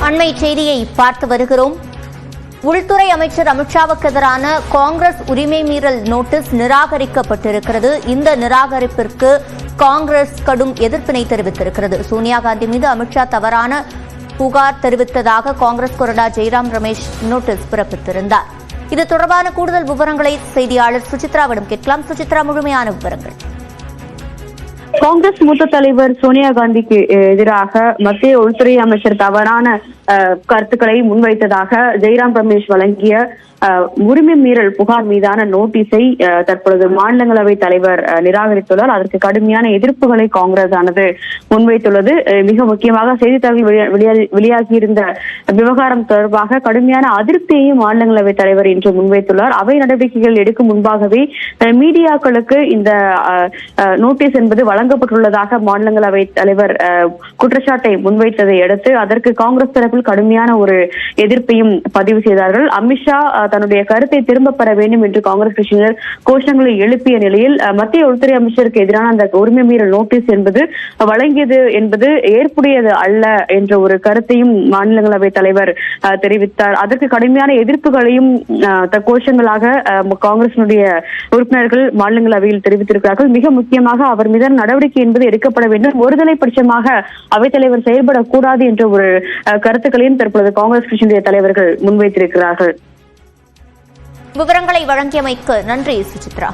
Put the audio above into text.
அண்மை செய்தியை பார்த்து வருகிறோம். உள்துறை அமைச்சர் அமித்ஷாவுக்கு எதிரான காங்கிரஸ் உரிமை மீறல் நோட்டீஸ் நிராகரிக்கப்பட்டிருக்கிறது. இந்த நிராகரிப்பிற்கு காங்கிரஸ் கடும் எதிர்ப்பினை தெரிவித்திருக்கிறது. சோனியா காந்தி மீது அமித்ஷா தவறான புகார் தெரிவித்ததாக காங்கிரஸ் கொறடா ஜெய்ராம் ரமேஷ் நோட்டீஸ் பிறப்பித்திருந்தார். இது தொடர்பான கூடுதல் விவரங்களை செய்தியாளர் சுசித்ராவிடம் கேட்கலாம். சுசித்ரா, முழுமையான விவரங்கள். காங்கிரஸ் மூத்த தலைவர் சோனியா காந்திக்கு எதிராக மத்திய உள்துறை அமைச்சர் தவறான கருத்துக்களை முன்வைத்ததாக ஜெய்ராம் ரமேஷ் வழங்கிய உரிமை மீறல் புகார் மீதான நோட்டீஸை தற்பொழுது மாநிலங்களவை தலைவர் நிராகரித்துள்ளார். அதற்கு கடுமையான எதிர்ப்புகளை காங்கிரஸ் ஆனது முன்வைத்துள்ளது. மிக முக்கியமாக செய்தித்தாள்கள் வெளியாகியிருந்த விவகாரம் தொடர்பாக கடுமையான அதிருப்தியையும் மாநிலங்களவை தலைவர் இன்று முன்வைத்துள்ளார். அவை நடவடிக்கைகள் எடுக்கும் முன்பாகவே மீடியாக்களுக்கு இந்த நோட்டீஸ் என்பது வழங்கப்பட்டுள்ளதாக மாநிலங்களவை தலைவர் குற்றச்சாட்டை முன்வைத்ததை அடுத்து அதற்கு காங்கிரஸ் தரப்பில் கடுமையான ஒரு எதிர்ப்பையும் பதிவு செய்தார்கள். அமித்ஷா தன்னுடைய கருத்தை திரும்ப பெற வேண்டும் என்று காங்கிரஸ் கட்சியினர் கோஷங்களை எழுப்பிய நிலையில் மத்திய உள்துறை அமைச்சருக்கு எதிரான அந்த உரிமை மீறல் நோட்டீஸ் என்பது வழங்கியது என்பது ஏற்புடையது அல்ல என்ற ஒரு கருத்தையும் மாநிலங்களவை தலைவர் தெரிவித்தார். அதற்கு கடுமையான எதிர்ப்புகளையும் கோஷங்களாக காங்கிரசினுடைய உறுப்பினர்கள் மாநிலங்களவையில் தெரிவித்திருக்கிறார்கள். மிக முக்கியமாக அவர் மீதான நடவடிக்கை என்பது எடுக்கப்பட வேண்டும், ஒருதலை பட்சமாக அவைத்தலைவர் செயல்படக்கூடாது என்ற ஒரு கருத்துக்களையும் தற்பொழுது காங்கிரஸ் கட்சியினுடைய தலைவர்கள் முன்வைத்திருக்கிறார்கள். விவரங்களை வழங்கியமைக்கு நன்றி சுசித்ரா.